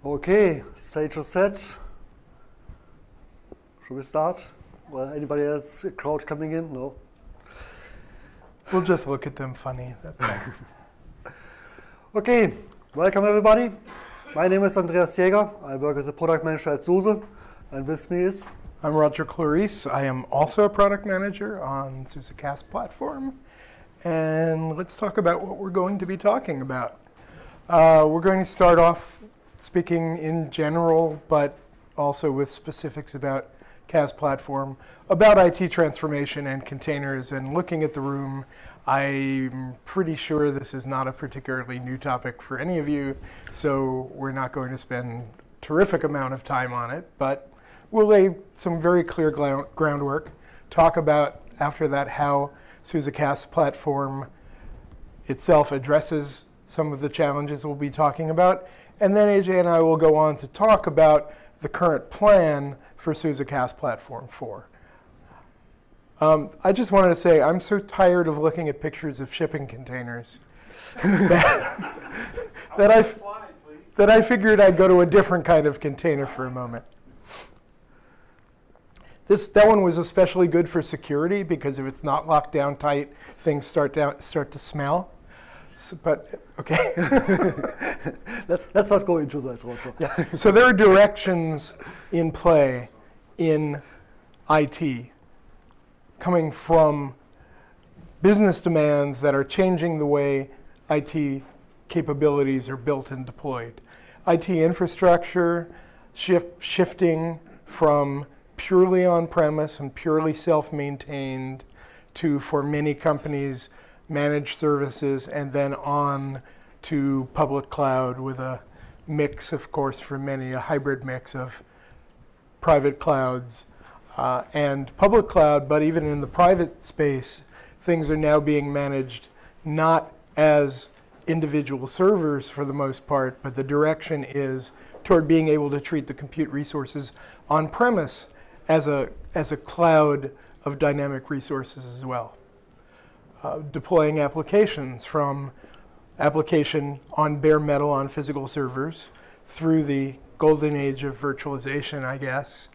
Okay, stage is set. Should we start? Well, anybody else, a crowd coming in? No? We'll just look at them funny, that's all. Okay, welcome everybody. My name is Andreas Jäger. I work as a product manager at SUSE, and with me is... I'm Roger Clarice. I am also a product manager on SUSE CaaS Platform. And let's talk about what we're going to be talking about. We're going to start off speaking in general, but also with specifics about CaaS Platform, about IT transformation and containers. And looking at the room, I'm pretty sure this is not a particularly new topic for any of you, so we're not going to spend a terrific amount of time on it, but we'll lay some very clear groundwork, talk about, after that, how SUSE CaaS Platform itself addresses some of the challenges we'll be talking about, and then AJ and I will go on to talk about the current plan for SUSE CaaS Platform 4. I just wanted to say, I'm so tired of looking at pictures of shipping containers that I figured I'd go to a different kind of container for a moment. That one was especially good for security because if it's not locked down tight, things start to smell. So, but okay, let's not go into that, Roger. Yeah. So there are directions in play in IT coming from business demands that are changing the way IT capabilities are built and deployed. IT infrastructure shifting from purely on-premise and purely self-maintained to, for many companies, managed services, and then on to public cloud with a mix, of course, for many, a hybrid mix of private clouds and public cloud. But even in the private space, things are now being managed not as individual servers for the most part, but the direction is toward being able to treat the compute resources on-premise as a cloud of dynamic resources as well. Deploying applications from application on bare metal on physical servers through the golden age of virtualization, I guess,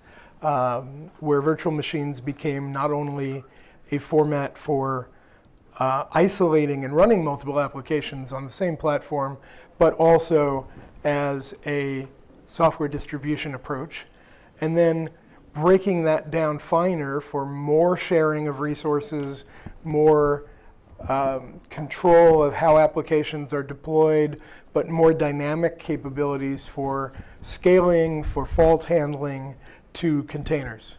where virtual machines became not only a format for isolating and running multiple applications on the same platform, but also as a software distribution approach, and then breaking that down finer for more sharing of resources, more control of how applications are deployed, but more dynamic capabilities for scaling, for fault handling to containers.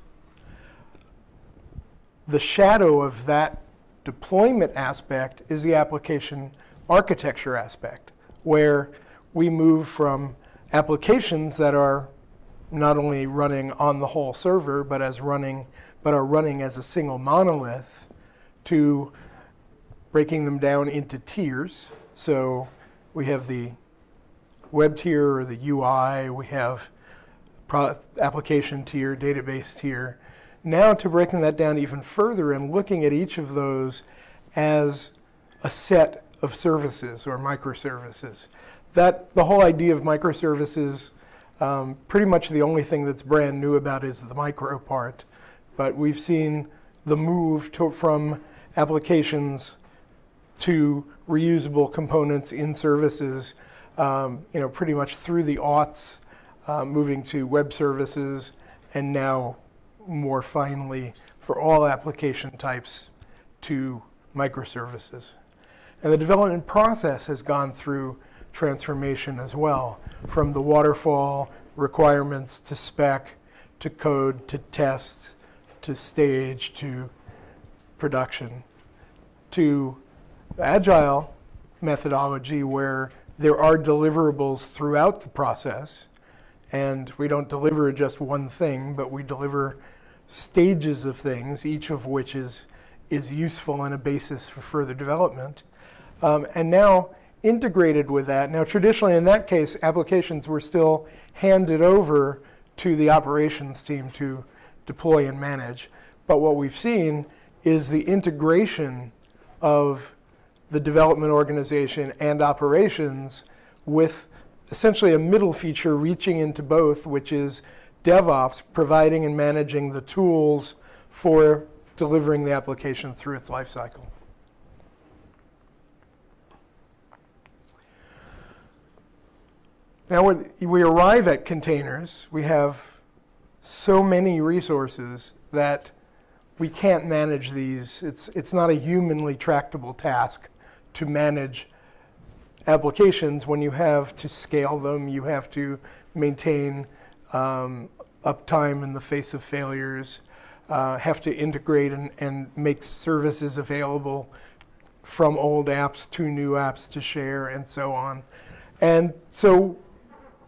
The shadow of that deployment aspect is the application architecture aspect, where we move from applications that are not only running on the whole server, but are running as a single monolith, to breaking them down into tiers. So we have the web tier or the UI, we have application tier, database tier. Now to breaking that down even further and looking at each of those as a set of services or microservices. The whole idea of microservices, pretty much the only thing that's brand new about is the micro part, but we've seen the move from applications to reusable components in services, pretty much through the aughts, moving to web services, and now more finally for all application types to microservices. And the development process has gone through transformation as well, from the waterfall requirements to spec, to code, to test, to stage, to production, to agile methodology where there are deliverables throughout the process, and we don't deliver just one thing, but we deliver stages of things, each of which is useful and a basis for further development. And now integrated with that. Now, traditionally, in that case, applications were still handed over to the operations team to deploy and manage. But what we've seen is the integration of the development organization and operations with essentially a middle feature reaching into both, which is DevOps providing and managing the tools for delivering the application through its life cycle. Now, when we arrive at containers, we have so many resources that we can't manage these. It's not a humanly tractable task to manage applications when you have to scale them, you have to maintain uptime in the face of failures, have to integrate and make services available from old apps to new apps to share and so on. And so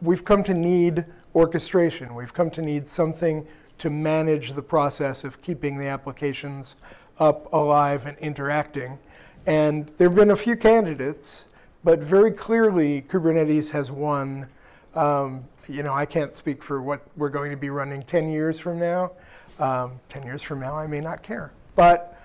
we've come to need orchestration. We've come to need something to manage the process of keeping the applications up, alive, and interacting. And there have been a few candidates, but very clearly Kubernetes has won. I can't speak for what we're going to be running 10 years from now. 10 years from now, I may not care. But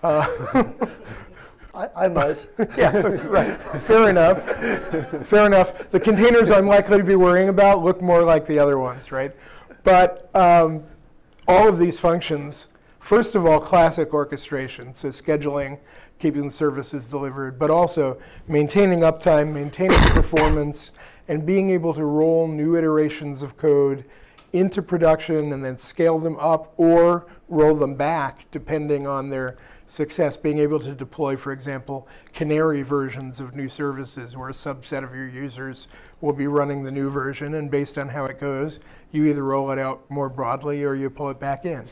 I might. Yeah, right. Fair enough. Fair enough. The containers I'm likely to be worrying about look more like the other ones, right? But all of these functions, first of all, classic orchestration, so scheduling, keeping the services delivered, but also maintaining uptime, maintaining performance, and being able to roll new iterations of code into production and then scale them up or roll them back depending on their success. Being able to deploy, for example, canary versions of new services where a subset of your users will be running the new version, and based on how it goes, you either roll it out more broadly or you pull it back in.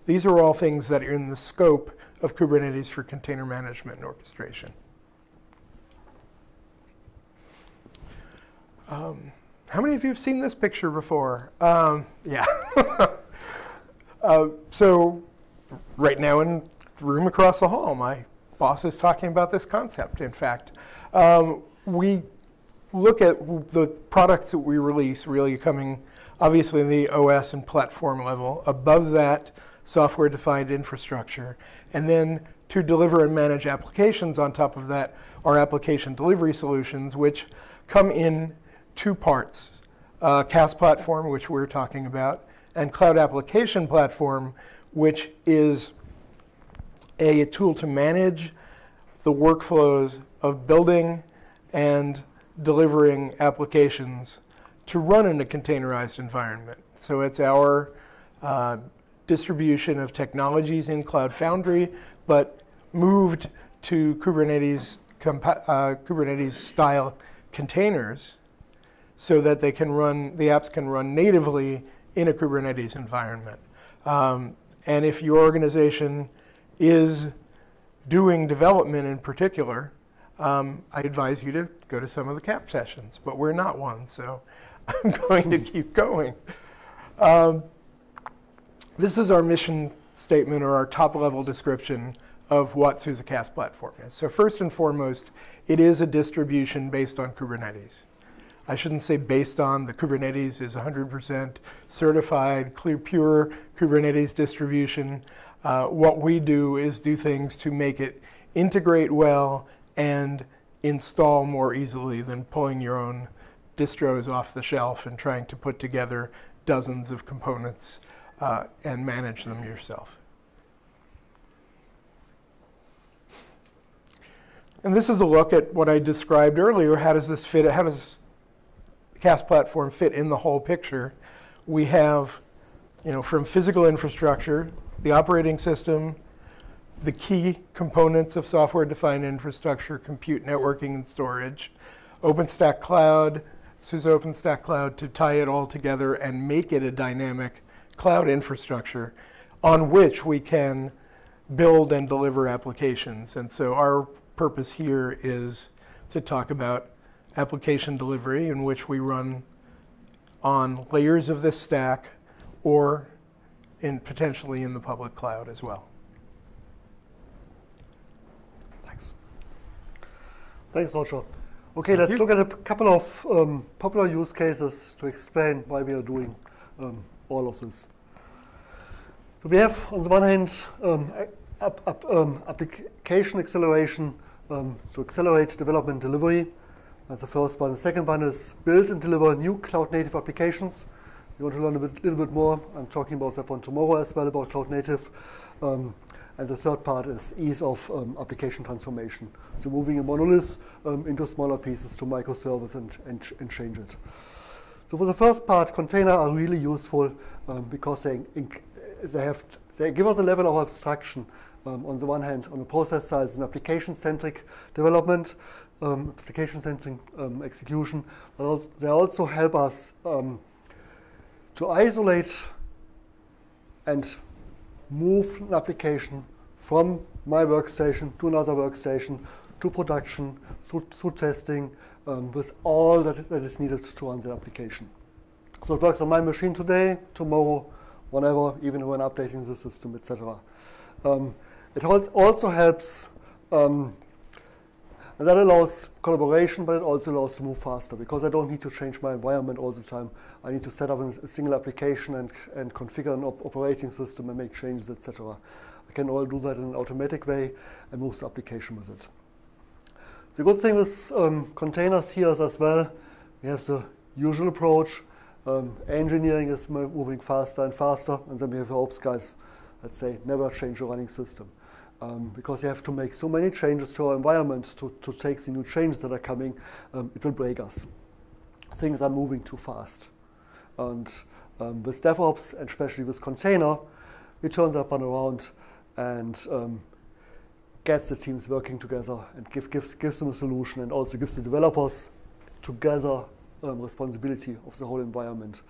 These are all things that are in the scope of Kubernetes for container management and orchestration. How many of you have seen this picture before? Yeah. So right now in the room across the hall, my boss is talking about this concept, in fact. We look at the products that we release really coming obviously in the OS and platform level. Above that, software-defined infrastructure. And then to deliver and manage applications on top of that are application delivery solutions, which come in two parts. CaaS Platform, which we're talking about, and Cloud Application Platform, which is a tool to manage the workflows of building and delivering applications to run in a containerized environment. So it's our distribution of technologies in Cloud Foundry, but moved to Kubernetes style containers so that they can run, the apps can run natively in a Kubernetes environment. And if your organization is doing development in particular, I advise you to go to some of the CAP sessions, but we're not one, so I'm going to keep going. This is our mission statement, or our top-level description of what SUSE CaaS Platform is. So first and foremost, it is a distribution based on Kubernetes. I shouldn't say based on, the Kubernetes is 100% certified, clear, pure Kubernetes distribution. What we do is do things to make it integrate well and install more easily than pulling your own distros off the shelf and trying to put together dozens of components and manage them yourself. And this is a look at what I described earlier. How does this fit? How does CaaS Platform fit in the whole picture? We have, from physical infrastructure, the operating system, the key components of software-defined infrastructure, compute, networking, and storage, OpenStack Cloud, SUSE OpenStack Cloud, to tie it all together and make it a dynamic cloud infrastructure on which we can build and deliver applications. And so our purpose here is to talk about application delivery, in which we run on layers of this stack or potentially in the public cloud as well. Thanks. Thanks, Roger. Okay, let's look at a couple of popular use cases to explain why we are doing all of this. So we have, on the one hand, application acceleration to accelerate development delivery. That's the first one. The second one is build and deliver new cloud-native applications. You want to learn a little bit more. I'm talking about that one tomorrow as well, about cloud-native. And the third part is ease of application transformation. So moving a monolith into smaller pieces to microservice and change it. So for the first part, containers are really useful because they give us a level of abstraction. On the one hand, on the process side, it's an application-centric development, application-centric execution, but they also help us to isolate and move an application from my workstation to another workstation to production through testing with all that is needed to run the application. So it works on my machine today, tomorrow, whenever, even when updating the system, etc. It also helps, and that allows collaboration, but it also allows to move faster because I don't need to change my environment all the time. I need to set up a single application and configure an operating system and make changes, etc. I can all do that in an automatic way and move the application with it. The good thing with containers here is as well, we have the usual approach. Engineering is moving faster and faster, and then we have the ops guys that say never change your running system. Because you have to make so many changes to our environment to take the new changes that are coming, it will break us. Things are moving too fast. And with DevOps, and especially with container, we turn that one around and gets the teams working together and gives them a solution and also gives the developers together responsibility of the whole environment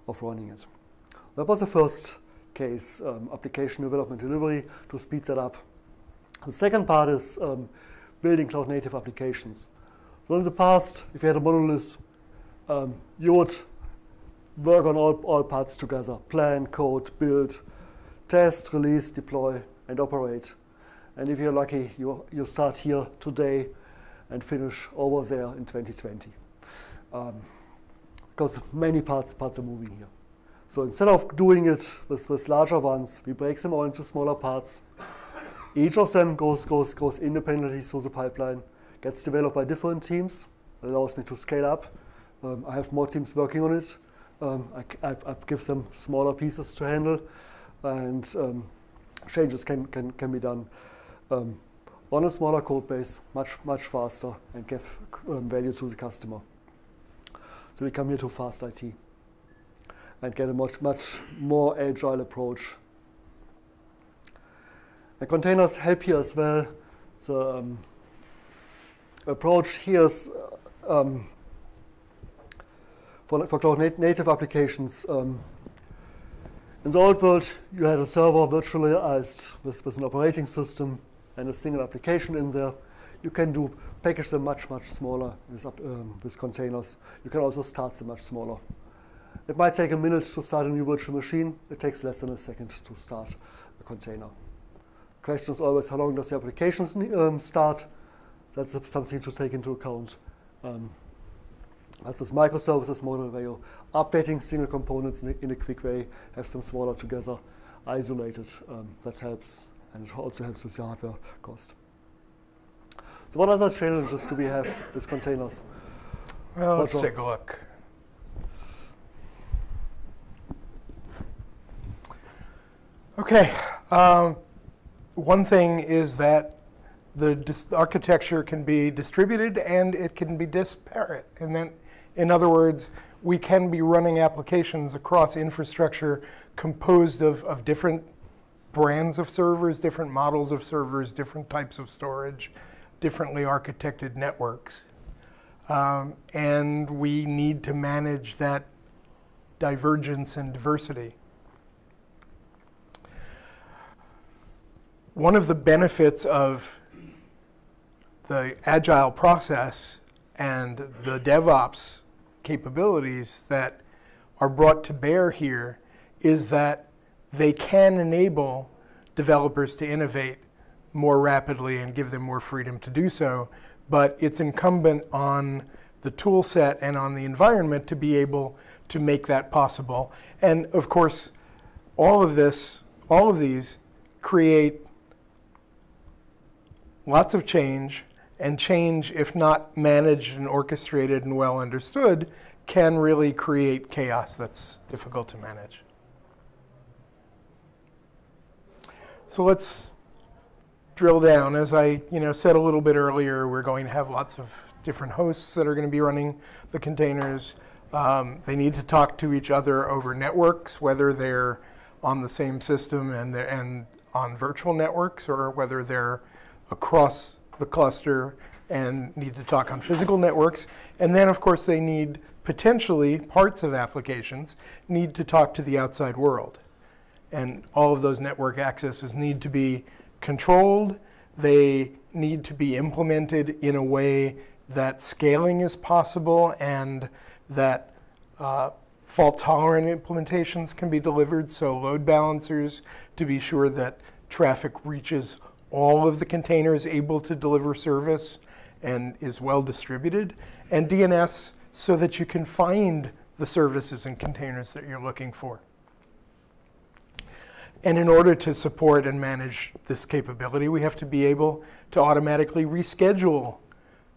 of running it. That was the first case, application development delivery, to speed that up. The second part is building cloud-native applications. So in the past, if you had a monolith, you would work on all parts together: plan, code, build, test, release, deploy, and operate. And if you're lucky, you start here today and finish over there in 2020. Because many parts are moving here. So instead of doing it with larger ones, we break them all into smaller parts. Each of them goes independently through the pipeline, gets developed by different teams. It allows me to scale up. I have more teams working on it. I give them smaller pieces to handle, and changes can be done on a smaller code base, much faster, and give value to the customer. So we come here to fast IT and get a much more agile approach. And containers help here as well. The approach here is for cloud-native applications. In the old world, you had a server virtualized with an operating system and a single application in there. You can package them much smaller with containers. You can also start them much smaller. It might take a minute to start a new virtual machine. It takes less than a second to start a container. The question is always, how long does the application start? That's something to take into account. That's this microservices model where you're updating single components in a quick way, have them smaller together, isolated. That helps, and it also helps with the hardware cost. So what other challenges do we have with containers? Well, let's take a look. Okay. One thing is that the architecture can be distributed and it can be disparate. And then, in other words, we can be running applications across infrastructure composed of different brands of servers, different models of servers, different types of storage, differently architected networks. And we need to manage that divergence and diversity. One of the benefits of the agile process and the DevOps capabilities that are brought to bear here is that they can enable developers to innovate more rapidly and give them more freedom to do so, but it's incumbent on the tool set and on the environment to be able to make that possible. And of course, all of these create lots of change And change, if not managed and orchestrated and well understood, can really create chaos that's difficult to manage. So let's drill down. As I said a little bit earlier, we're going to have lots of different hosts that are going to be running the containers. They need to talk to each other over networks, whether they're on the same system and on virtual networks, or whether they're across the cluster and need to talk on physical networks. And then, of course, they need, potentially, parts of applications need to talk to the outside world. And all of those network accesses need to be controlled. They need to be implemented in a way that scaling is possible and that fault-tolerant implementations can be delivered, so load balancers to be sure that traffic reaches all of the containers able to deliver service and is well distributed, and DNS so that you can find the services and containers that you're looking for. And in order to support and manage this capability, we have to be able to automatically reschedule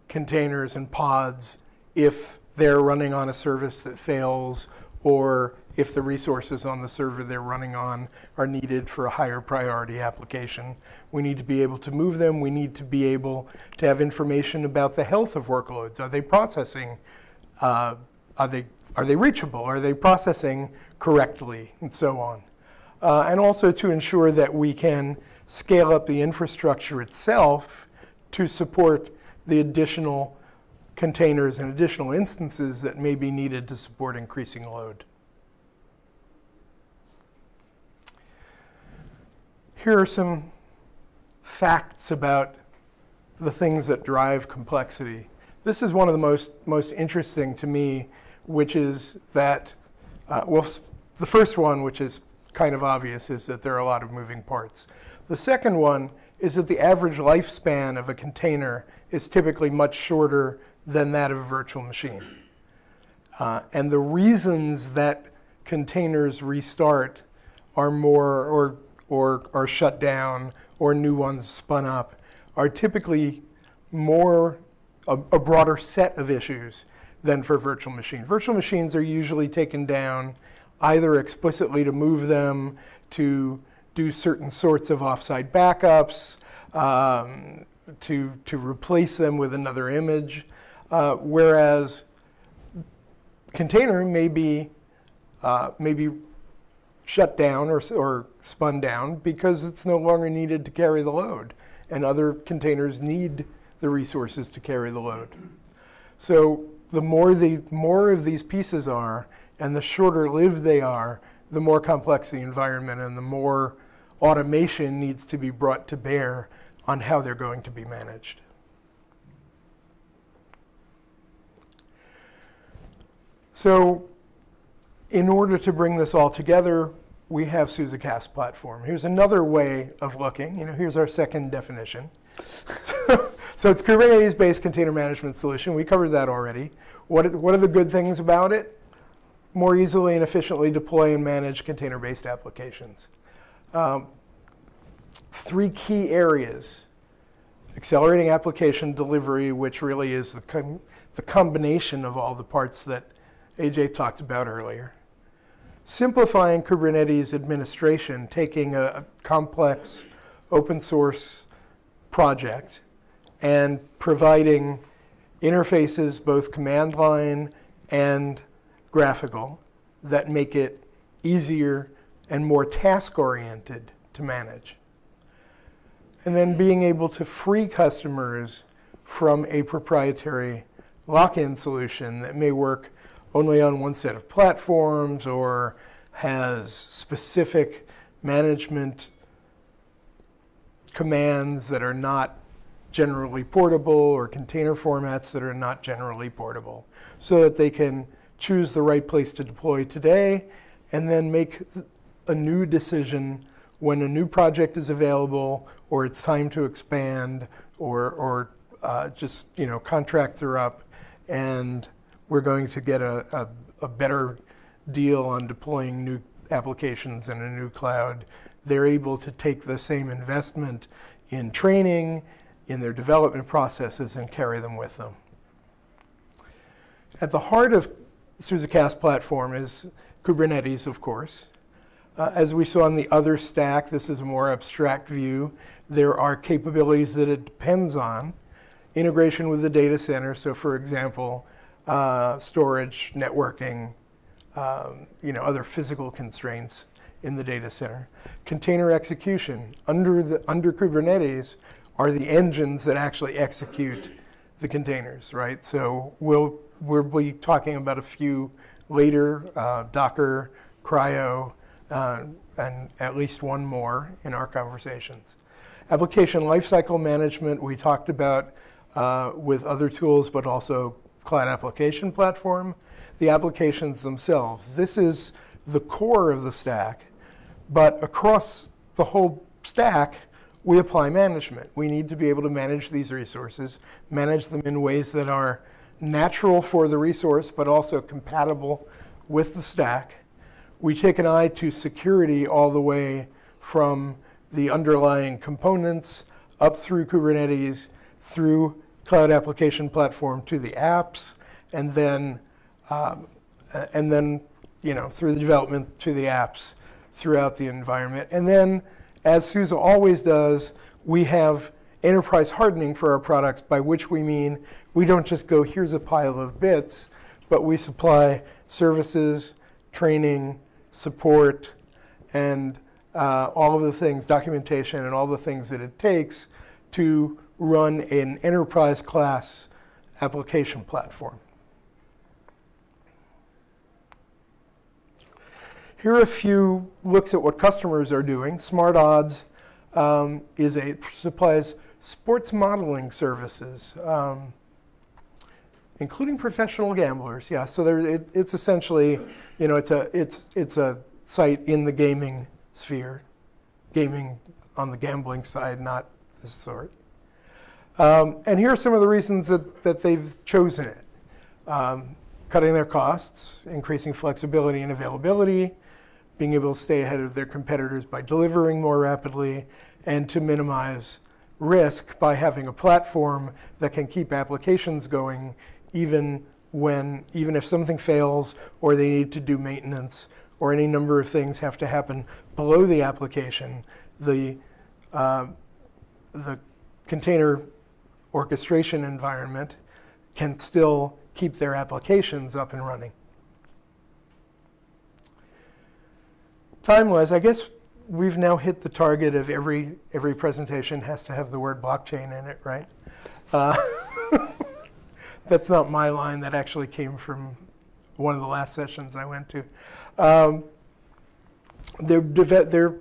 containers and pods if they're running on a service that fails, or if the resources on the server they're running on are needed for a higher priority application. We need to be able to move them. We need to be able to have information about the health of workloads. Are they processing? Are they reachable? Are they processing correctly? And so on. And also to ensure that we can scale up the infrastructure itself to support the additional containers and additional instances that may be needed to support increasing load. Here are some facts about the things that drive complexity. This is one of the most interesting to me, which is that, well, the first one, which is kind of obvious, is that there are a lot of moving parts. The second one is that the average lifespan of a container is typically much shorter than that of a virtual machine. And the reasons that containers restart are more, or are shut down, or new ones spun up, are typically a broader set of issues than for virtual machines. Virtual machines are usually taken down either explicitly to move them, to do certain sorts of offsite backups, to replace them with another image, whereas container may be shut down or spun down because it's no longer needed to carry the load, and other containers need the resources to carry the load. So the more of these pieces are, and the shorter lived they are, the more complex the environment and the more automation needs to be brought to bear on how they're going to be managed. So in order to bring this all together, we have SUSE CaaS Platform. Here's another way of looking. Here's our second definition. So it's Kubernetes-based container management solution. We covered that already. What are the good things about it? More easily and efficiently deploy and manage container-based applications. 3 key areas. Accelerating application delivery, which really is the combination of all the parts that AJ talked about earlier. Simplifying Kubernetes administration, taking a complex open source project and providing interfaces, both command line and graphical, that make it easier and more task-oriented to manage. And then being able to free customers from a proprietary lock-in solution that may work only on one set of platforms or has specific management commands that are not generally portable, or container formats that are not generally portable, so that they can choose the right place to deploy today and then make a new decision when a new project is available, or it's time to expand, or just contracts are up and we're going to get a better deal on deploying new applications in a new cloud. They're able to take the same investment in training, in their development processes and carry them with them. At the heart of SUSE CaaS Platform is Kubernetes, of course. As we saw in the other stack, this is a more abstract view. There are capabilities that it depends on. Integration with the data center, so for example, storage, networking, other physical constraints in the data center. Container execution. Under Kubernetes are the engines that actually execute the containers, right? So we'll be talking about a few later, Docker, CRI-O, and at least one more in our conversations. Application lifecycle management we talked about with other tools, but also Cloud Application Platform. The applications themselves. This is the core of the stack, but across the whole stack, we apply management. We need to be able to manage these resources, manage them in ways that are natural for the resource, but also compatible with the stack. We take an eye to security all the way from the underlying components up through Kubernetes, through Cloud Application Platform to the apps, and then through the development to the apps throughout the environment. And then, as SUSE always does, we have enterprise hardening for our products, by which we mean we don't just go, here's a pile of bits, but we supply services, training, support, and all of the things, documentation, and all the things that it takes to run an enterprise class application platform. Here are a few looks at what customers are doing. Smart Odds supplies sports modeling services, including professional gamblers. Yeah, so it's essentially, it's a site in the gaming sphere, gaming on the gambling side, not this sort. And here are some of the reasons that they've chosen it. Cutting their costs, increasing flexibility and availability, being able to stay ahead of their competitors by delivering more rapidly, and to minimize risk by having a platform that can keep applications going even if something fails or they need to do maintenance or any number of things have to happen below the application. The container orchestration environment can still keep their applications up and running. Time-wise, I guess we've now hit the target of every presentation has to have the word blockchain in it, right? That's not my line. That actually came from one of the last sessions I went to. They're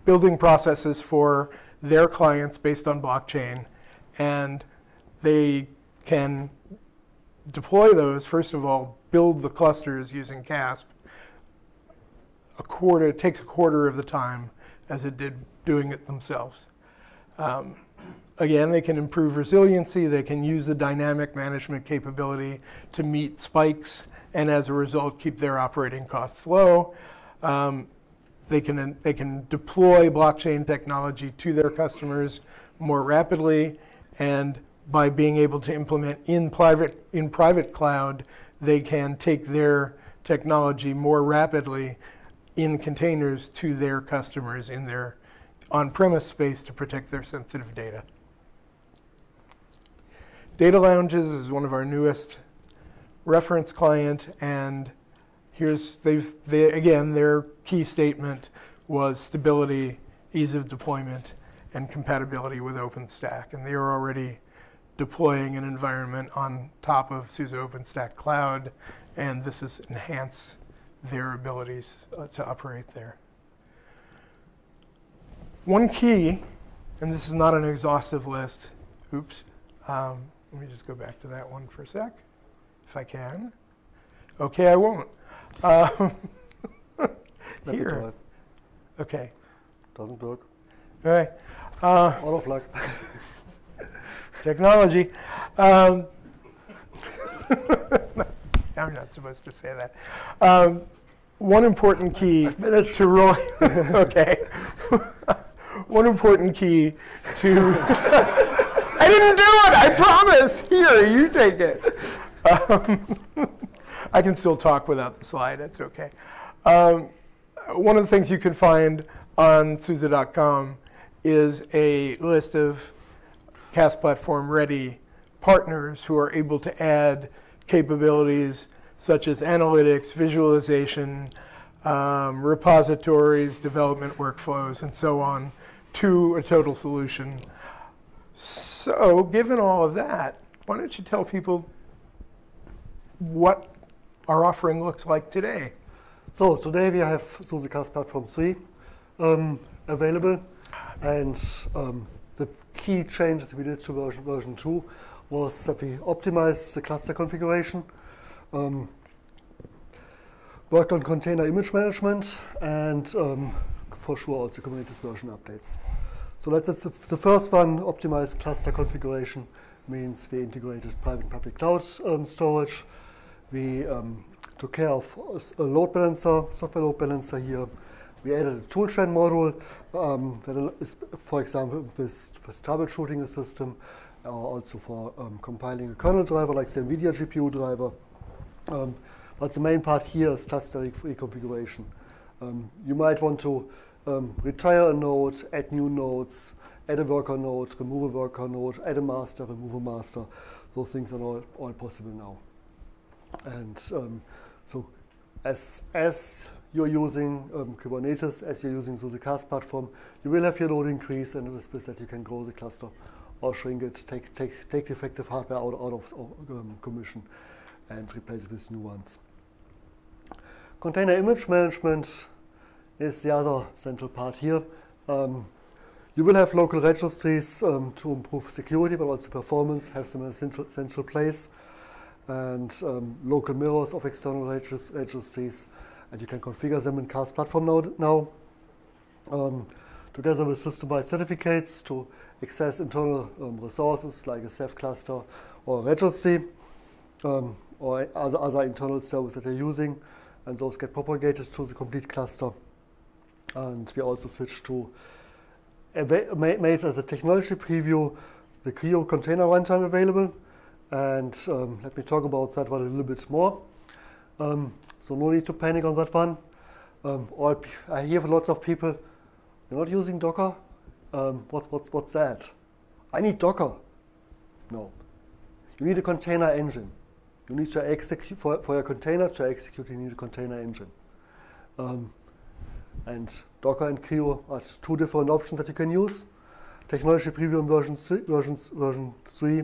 building processes for their clients based on blockchain, and they can deploy those, first of all, build the clusters using CASP. It takes a quarter of the time as it did doing it themselves. Again, they can improve resiliency. They can use the dynamic management capability to meet spikes, and as a result, keep their operating costs low. They can deploy blockchain technology to their customers more rapidly, and by being able to implement in private cloud, they can take their technology more rapidly in containers to their customers in their on-premise space to protect their sensitive data. Data Lounges is one of our newest reference client, and here's again, their key statement was stability, ease of deployment, and compatibility with OpenStack. And they are already deploying an environment on top of SUSE OpenStack Cloud, and this has enhanced their abilities to operate there. One key, and this is not an exhaustive list, oops, let me just go back to that one for a sec, if I can. Okay, I won't. Here. Okay. Doesn't work. All right. Out of luck. Technology. I'm not supposed to say that. One important key to roll. Okay. One important key to didn't do it, I promise. Here, you take it. I can still talk without the slide, that's okay. One of the things you can find on SUSE.com is a list of CaaS Platform ready partners who are able to add capabilities such as analytics, visualization, repositories, development workflows, and so on to a total solution. So given all of that, why don't you tell people what our offering looks like today? So today we have SUSE CaaS Platform 3 available, and the key changes we did to version 2 was that we optimized the cluster configuration, worked on container image management, and for sure also Kubernetes version updates. So that's the first one. Optimized cluster configuration means we integrated private and public cloud storage. We took care of a load balancer, software load balancer here. We added a toolchain module that is, for example, with troubleshooting a system, or also for compiling a kernel driver like the NVIDIA GPU driver. But the main part here is cluster reconfiguration. You might want to retire a node, add new nodes, add a worker node, remove a worker node, add a master, remove a master. Those things are all possible now. And so as you're using Kubernetes, as you're using SUSE CaaS Platform, you will have your load increase, and with that you can grow the cluster or shrink it, take the effective hardware out of commission and replace it with new ones. Container image management is the other central part here. You will have local registries to improve security, but also performance, have them in a central place, and local mirrors of external registries, and you can configure them in CaaS Platform now. Together with system-wide certificates to access internal resources like a Ceph cluster or a registry, or other internal service that you're using, and those get propagated to the complete cluster. And we also switched to, made as a technology preview, the CRI-O container runtime available. And let me talk about that one a little bit more. So no need to panic on that one. I hear lots of people, you're not using Docker? What's that? I need Docker. No. You need a container engine. You need to execute, for your container to execute, you need a container engine. And Docker and CRI-O are two different options that you can use. Technology preview in version 3,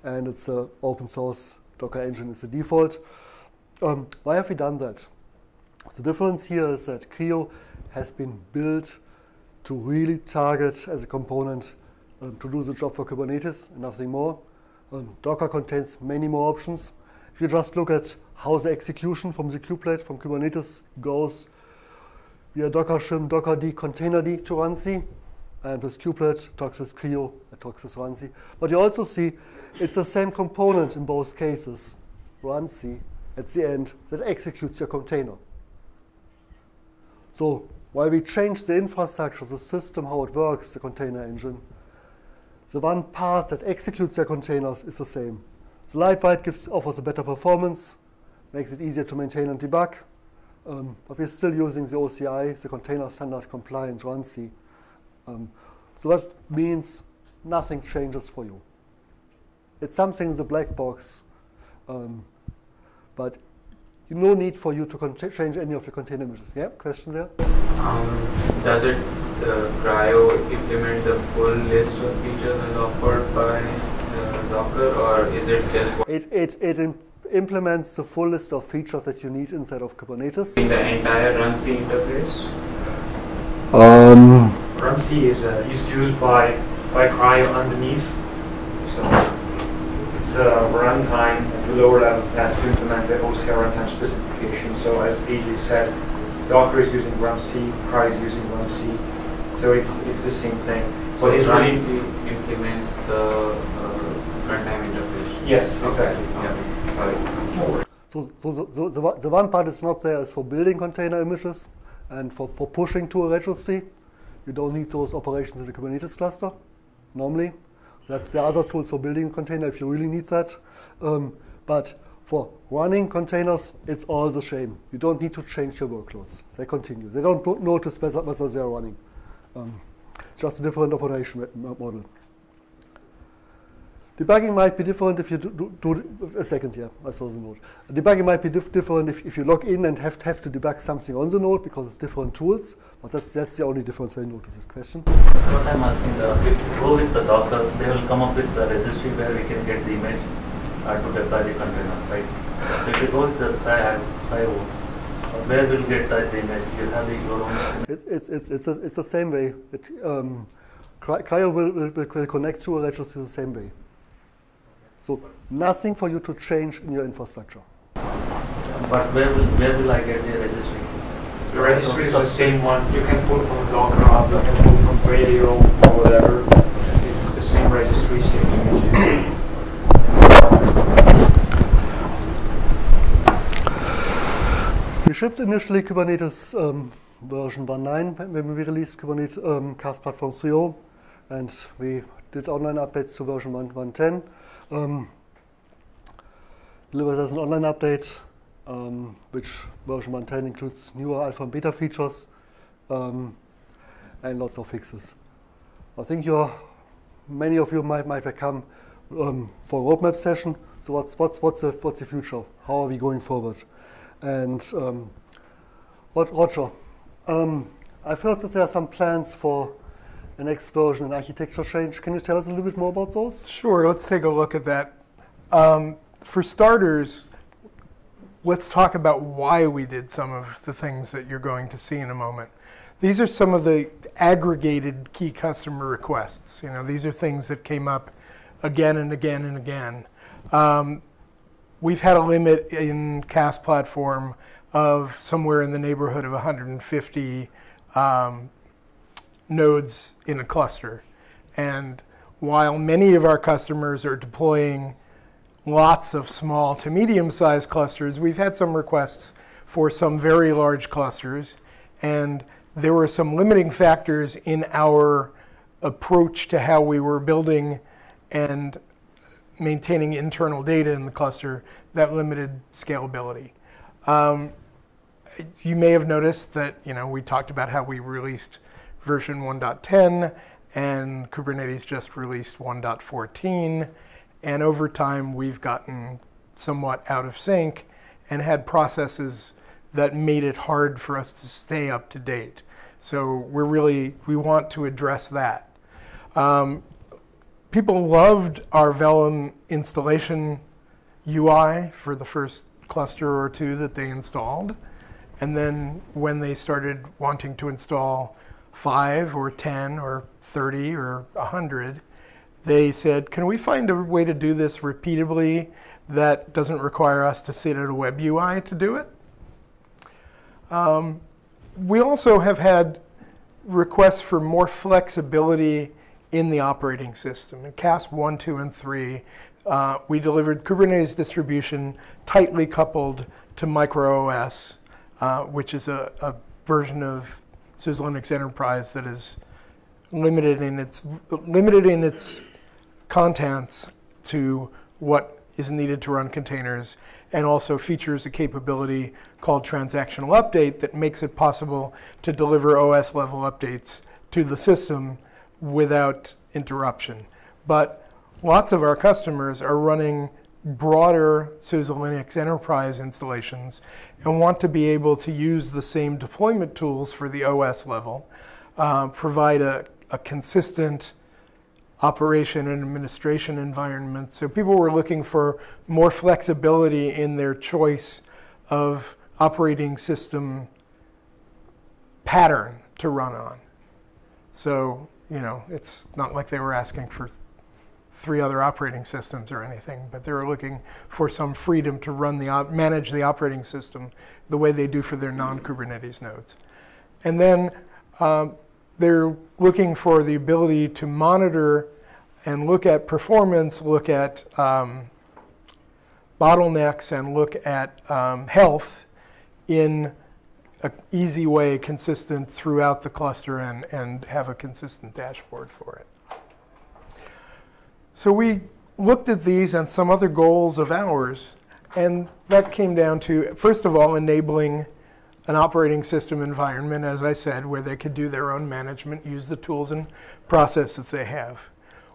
and it's an open source Docker engine is the default. Why have we done that? The difference here is that CRI-O has been built to really target as a component to do the job for Kubernetes and nothing more. Docker contains many more options. If you just look at how the execution from the kubelet from Kubernetes goes via Docker shim, Docker-D, container-D to runC, and with kubelet talks with CRI-O, it talks with runC. But you also see it's the same component in both cases, runC, at the end, that executes your container. So while we change the infrastructure, the system, how it works, the container engine, the one part that executes your containers is the same. The lightweight offers a better performance, makes it easier to maintain and debug, but we're still using the OCI, the container standard compliant runC. So that means nothing changes for you. It's something in the black box, but no need for you to change any of your container images. Yeah, question there? Does it, CRI-O implement the full list of features as offered by Docker, or is it just It implements the full list of features that you need inside of Kubernetes. in the entire runC interface? runC is used by CRI-O underneath, so it's a runtime at the lower level that has to implement the OCI runtime specification. So as AJ said, Docker is using runC, CRI-O is using runC, so it's the same thing. So But it's really runC implements the runtime interface? yes, exactly. Yeah. So the one part is not there is for building container images and for pushing to a registry. You don't need those operations in the Kubernetes cluster, normally. There are other tools for building a container if you really need that. But for running containers, it's all the same. You don't need to change your workloads. They continue. They don't notice whether they are running. Just a different operation model. Debugging might be different if you do a second here. I saw the node. Debugging might be different if you log in and have to debug something on the node because it's different tools. But that's the only difference I noticed. This question. What I'm asking, if you go with the Docker, they will come up with the registry where we can get the image to deploy the containers, right? So if you go with the CRI-O, where will you get the image? You have your own. It's the same way. CRI-O will connect to a registry the same way. So nothing for you to change in your infrastructure. But where will I get the registry? The registry is the same one. You can pull from Docker up, you can pull from Radio or whatever. It's the same registry, same images. We shipped initially Kubernetes version 1.9 when we released Kubernetes CaaS Platform 3.0, and we did online updates to version 1.10. Delivered as an online update, which version 1.10 includes newer alpha and beta features and lots of fixes. I think many of you might come for a roadmap session. So what's the future? How are we going forward? And Roger, I've heard that there are some plans for the next version, an architecture change. Can you tell us a little bit more about those? Sure, let's take a look at that. For starters, let's talk about why we did some of the things that you're going to see in a moment. These are some of the aggregated key customer requests. These are things that came up again and again and again. We've had a limit in CaaS Platform of somewhere in the neighborhood of 150 nodes in a cluster. And while many of our customers are deploying lots of small to medium-sized clusters, we've had some requests for some very large clusters. And there were some limiting factors in our approach to how we were building and maintaining internal data in the cluster that limited scalability. You may have noticed that we talked about how we released version 1.10 and Kubernetes just released 1.14, and over time we've gotten somewhat out of sync and had processes that made it hard for us to stay up to date. So we want to address that. People loved our Vellum installation UI for the first cluster or two that they installed. And then when they started wanting to install 5 or 10 or 30 or 100, they said, can we find a way to do this repeatably that doesn't require us to sit at a web UI to do it? We also have had requests for more flexibility in the operating system. In CaaS 1, 2, and 3, we delivered Kubernetes distribution tightly coupled to MicroOS, which is a version of SUSE Linux Enterprise that is limited in its contents to what is needed to run containers, and also features a capability called transactional update that makes it possible to deliver OS level updates to the system without interruption. But lots of our customers are running broader SUSE Linux Enterprise installations and want to be able to use the same deployment tools for the OS level, provide a consistent operation and administration environment. So people were looking for more flexibility in their choice of operating system pattern to run on. So, it's not like they were asking for 3 other operating systems or anything, but they were looking for some freedom to manage the operating system the way they do for their non-Kubernetes nodes. And then they're looking for the ability to monitor and look at performance, look at bottlenecks, and look at health in an easy way, consistent throughout the cluster, and have a consistent dashboard for it. So we looked at these and some other goals of ours, and that came down to, first of all, enabling an operating system environment, as I said, where they could do their own management, use the tools and processes they have.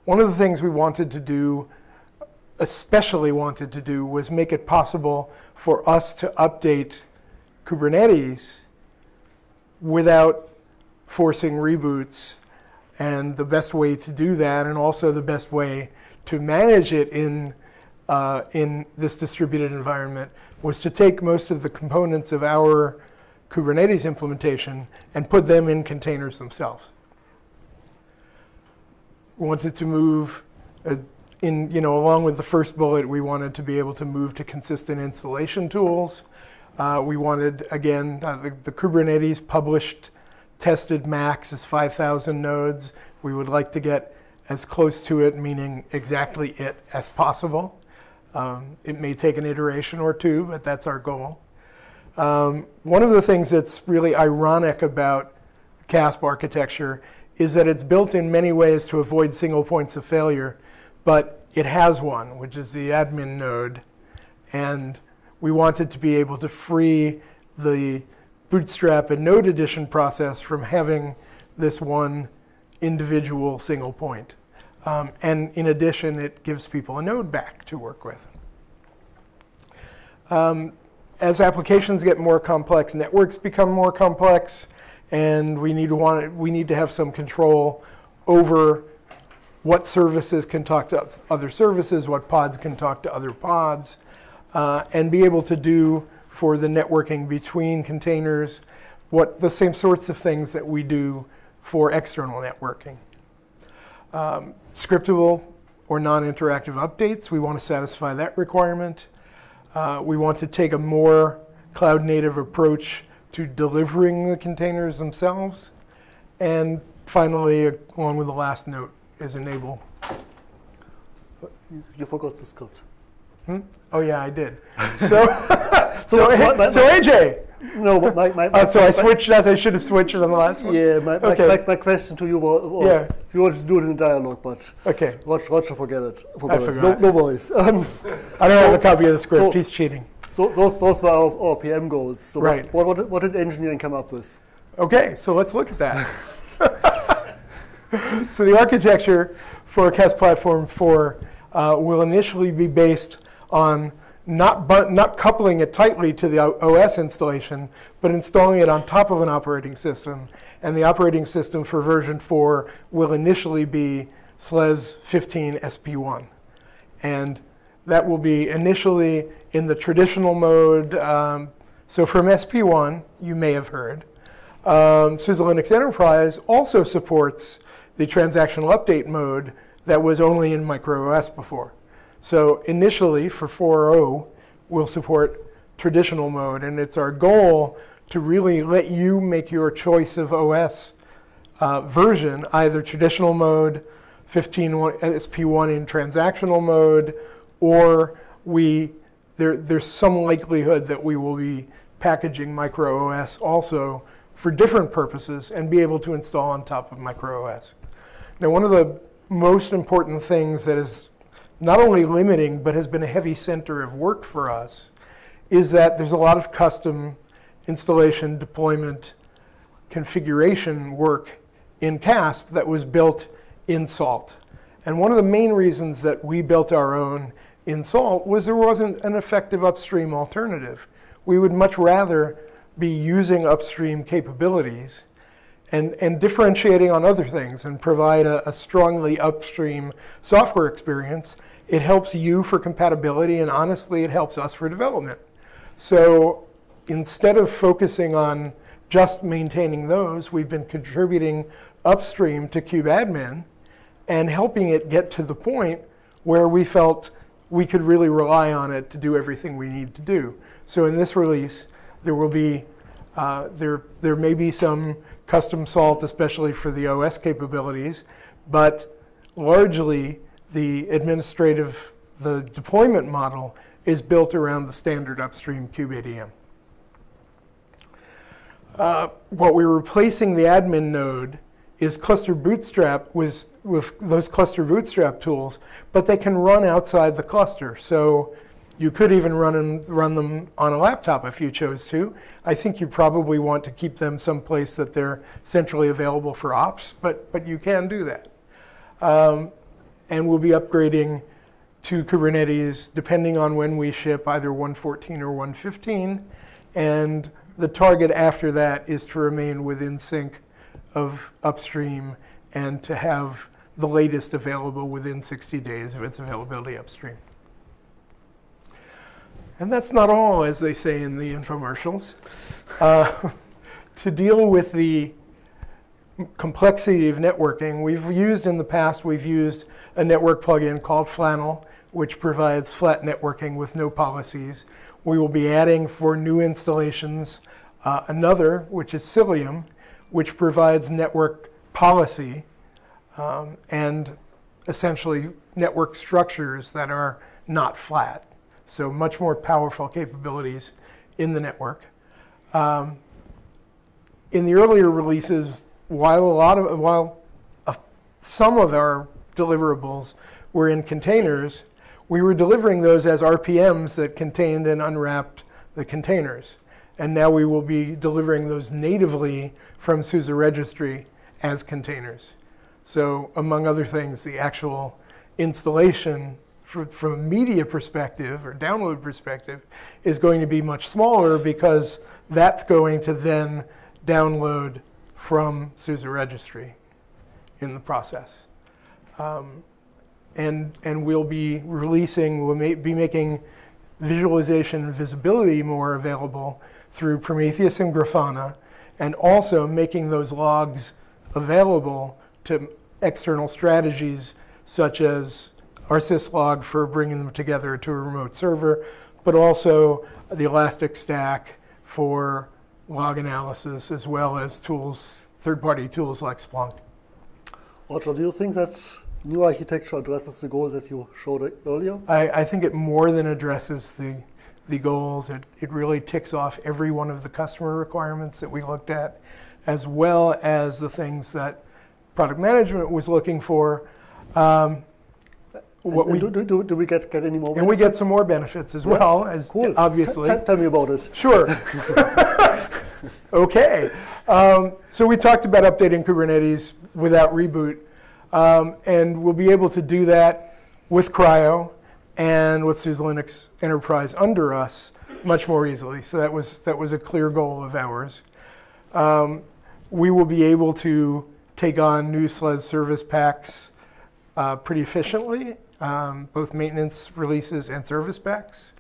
One of the things we wanted to do, especially wanted to do, was make it possible for us to update Kubernetes without forcing reboots. And the best way to do that, and also the best way to manage it in this distributed environment, was to take most of the components of our Kubernetes implementation and put them in containers themselves. We wanted to move, along with the first bullet, we wanted to be able to move to consistent installation tools. We wanted, again, the Kubernetes published tested max is 5,000 nodes. We would like to get as close to it, meaning exactly it, as possible. It may take an iteration or two, but that's our goal. One of the things that's really ironic about CASP architecture is that it's built in many ways to avoid single points of failure, but it has one, which is the admin node. And we wanted to be able to free the Bootstrap and node addition process from having this one individual single point. And in addition, it gives people a node back to work with. As applications get more complex, networks become more complex, and we need to have some control over what services can talk to other services, what pods can talk to other pods, and be able to do for the networking between containers the same sorts of things that we do for external networking. Scriptable or non-interactive updates, we want to satisfy that requirement. We want to take a more cloud-native approach to delivering the containers themselves. And finally, along with the last note, is enable. You forgot the script. Oh yeah, I did. So AJ. No, but so I switched as I should have switched on the last one. Yeah, my question to you was you wanted to do it in dialogue, but okay. Roger, forget it. I forgot. No worries. I don't have a copy of the script. He's cheating. So those were our PM goals. So right. What did engineering come up with? Okay, so let's look at that. So the architecture for a CaaS Platform 4 will initially be based on not coupling it tightly to the OS installation, but installing it on top of an operating system. And the operating system for version 4 will initially be SLES 15 SP1. And that will be initially in the traditional mode. So from SP1, you may have heard, SUSE Linux Enterprise also supports the transactional update mode that was only in MicroOS before. So initially, for 4.0, we'll support traditional mode. And it's our goal to really let you make your choice of OS version, either traditional mode, 15 SP1 in transactional mode, or there's some likelihood that we will be packaging MicroOS also for different purposes and be able to install on top of MicroOS. Now, one of the most important things that is not only limiting, but has been a heavy center of work for us, is that there's a lot of custom installation, deployment, configuration work in CASP that was built in SALT. And one of the main reasons that we built our own in SALT was there wasn't an effective upstream alternative. We would much rather be using upstream capabilities and differentiating on other things and provide a strongly upstream software experience. It helps you for compatibility, and honestly, it helps us for development. So instead of focusing on just maintaining those, we've been contributing upstream to kubeadmin and helping it get to the point where we felt we could really rely on it to do everything we need to do. So in this release, there will be, there may be some custom SALT, especially for the OS capabilities, but largely the deployment model is built around the standard upstream kubeadm. What we're replacing the admin node is cluster bootstrap with those cluster bootstrap tools, but they can run outside the cluster. So you could even run them on a laptop if you chose to. I think you probably want to keep them someplace that they're centrally available for ops, but you can do that. And we'll be upgrading to Kubernetes depending on when we ship either 1.14 or 1.15. And the target after that is to remain within sync of upstream and to have the latest available within 60 days of its availability upstream. And that's not all, as they say in the infomercials. To deal with the complexity of networking, in the past, we've used a network plugin called Flannel, which provides flat networking with no policies. We will be adding for new installations another, which is Cilium, which provides network policy and essentially network structures that are not flat. So much more powerful capabilities in the network. In the earlier releases, while some of our deliverables were in containers, we were delivering those as RPMs that contained and unwrapped the containers. And now we will be delivering those natively from SUSE registry as containers. So among other things, the actual installation from a media perspective or download perspective is going to be much smaller because that's going to then download from SUSE registry in the process. And we'll be making visualization and visibility more available through Prometheus and Grafana, and also making those logs available to external strategies such as our syslog for bringing them together to a remote server, but also the Elastic Stack for log analysis, as well as tools, third-party tools like Splunk. Roger, do you think that new architecture addresses the goal that you showed earlier? I think it more than addresses the goals. It really ticks off every one of the customer requirements that we looked at, as well as the things that product management was looking for. Do we get any more benefits? And we get some more benefits as well, as cool. Obviously. Tell me about it. Sure. Okay. So we talked about updating Kubernetes without reboot. And we'll be able to do that with CRI-O and with SUSE Linux Enterprise under us much more easily. So that was a clear goal of ours. We will be able to take on new SLES service packs pretty efficiently, both maintenance releases and service packs.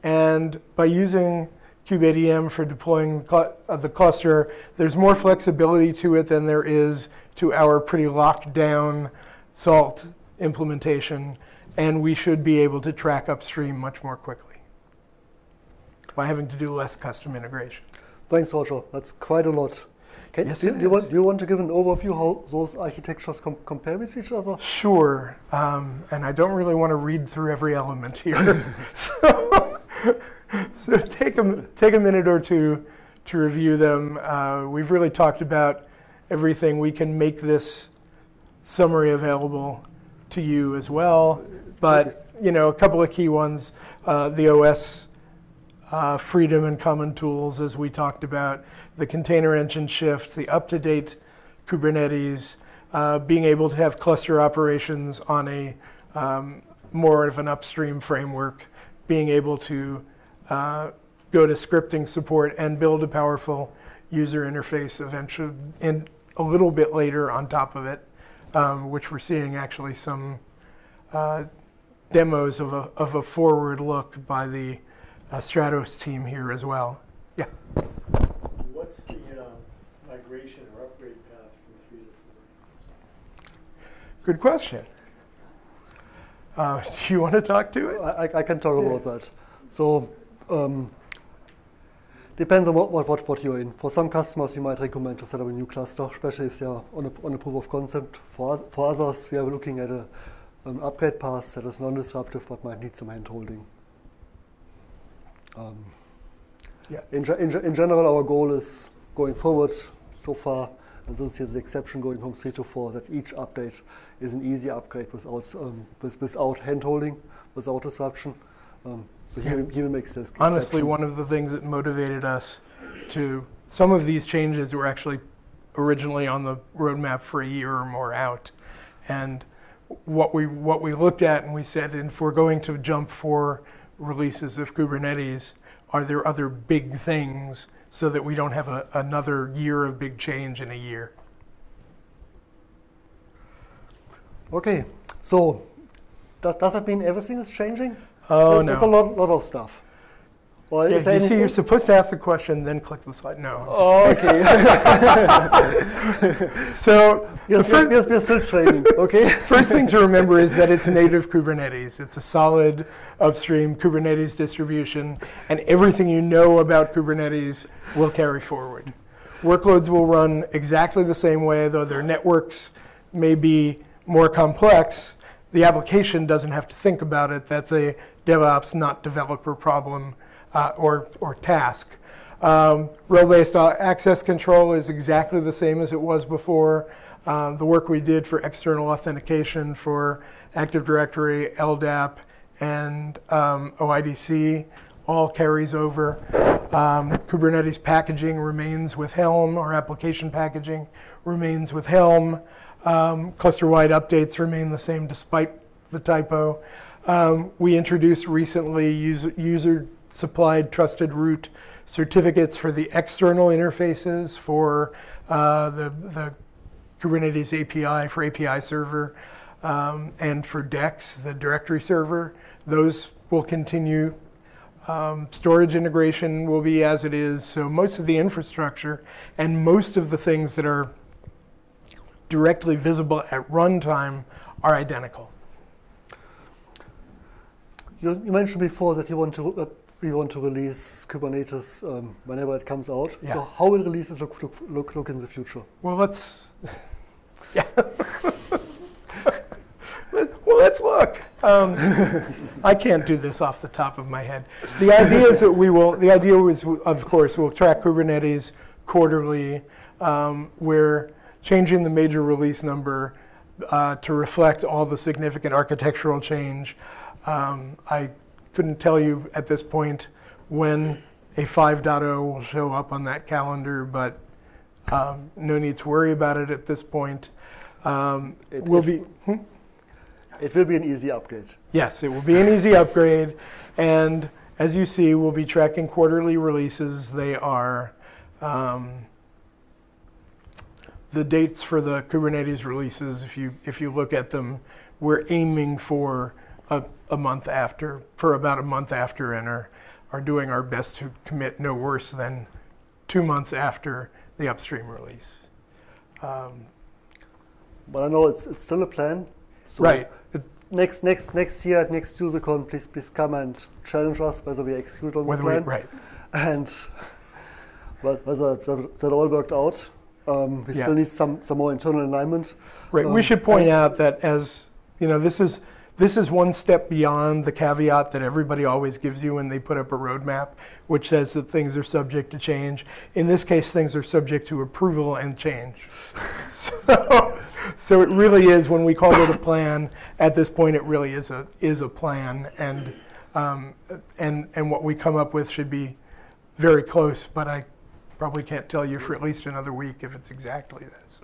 And by using kubeadm for deploying the cluster, there's more flexibility to it than there is to our pretty locked down SALT implementation, and we should be able to track upstream much more quickly by having to do less custom integration. Thanks, Roger. That's quite a lot. Yes, do you want to give an overview how those architectures compare with each other? Sure, and I don't really want to read through every element here. So take a minute or two to review them. We've really talked about everything. We can make this summary available to you as well. But a couple of key ones, the OS freedom and common tools, as we talked about, the container engine shift, the up-to-date Kubernetes, being able to have cluster operations on a more of an upstream framework, being able to go to scripting support and build a powerful user interface eventually, and a little bit later on top of it, which we're seeing actually some demos of a forward look by the Stratos team here as well. Yeah. What's the migration or upgrade path from 3 to 4? Good question. Do you want to talk to it? I can talk about that. So depends on what you're in. For some customers, you might recommend to set up a new cluster, especially if they are on a proof of concept. For others, we are looking at an upgrade path that is non-disruptive but might need some hand-holding. Yeah. In general, our goal is going forward so far and since here's the exception going from 3 to 4, that each update is an easy upgrade without hand-holding, without disruption. So he will make this honestly, one of the things that motivated us to, some of these changes were actually originally on the roadmap for a year or more out. And what we looked at and we said, if we're going to jump 4 releases of Kubernetes, are there other big things so that we don't have another year of big change in a year? Okay, so does that mean everything is changing? Oh, It's a lot of stuff. Or yeah, you see, you're supposed to ask the question, then click the slide. No. Oh, okay. So we're still training. Okay. First thing to remember is that it's native Kubernetes. It's a solid upstream Kubernetes distribution, and everything you know about Kubernetes will carry forward. Workloads will run exactly the same way, though their networks may be more complex. The application doesn't have to think about it. That's a DevOps, not developer problem or task. Role-based access control is exactly the same as it was before. The work we did for external authentication for Active Directory, LDAP, and OIDC all carries over. Kubernetes packaging remains with Helm, or application packaging remains with Helm. Cluster-wide updates remain the same despite the typo. We introduced recently user-supplied trusted root certificates for the external interfaces for the Kubernetes API, for API server, and for DEX, the directory server. Those will continue. Storage integration will be as it is. So most of the infrastructure and most of the things that are directly visible at runtime are identical. You mentioned before that we want to release Kubernetes whenever it comes out. Yeah. So how will releases look in the future? Well, let's let's look. I can't do this off the top of my head. The idea is that the idea is, of course, we'll track Kubernetes quarterly. We're changing the major release number to reflect all the significant architectural change. I couldn't tell you at this point when a 5.0 will show up on that calendar, but no need to worry about it at this point. It will be an easy upgrade. Yes, it will be an easy upgrade. And as you see, we'll be tracking quarterly releases. They are the dates for the Kubernetes releases. If you look at them, we're aiming for a month after, for about a month after, and are doing our best to commit no worse than 2 months after the upstream release. But I know it's still a plan. So right. Next year at next SUSECON, please come and challenge us whether we execute on the plan. Right. And whether that all worked out. We still need some more internal alignment. Right. We should point out that, as you know, this is one step beyond the caveat that everybody always gives you when they put up a roadmap, which says that things are subject to change. In this case, things are subject to approval and change. So it really is, when we call it a plan, at this point it really is a plan, and what we come up with should be very close, but I probably can't tell you for at least another week if it's exactly this.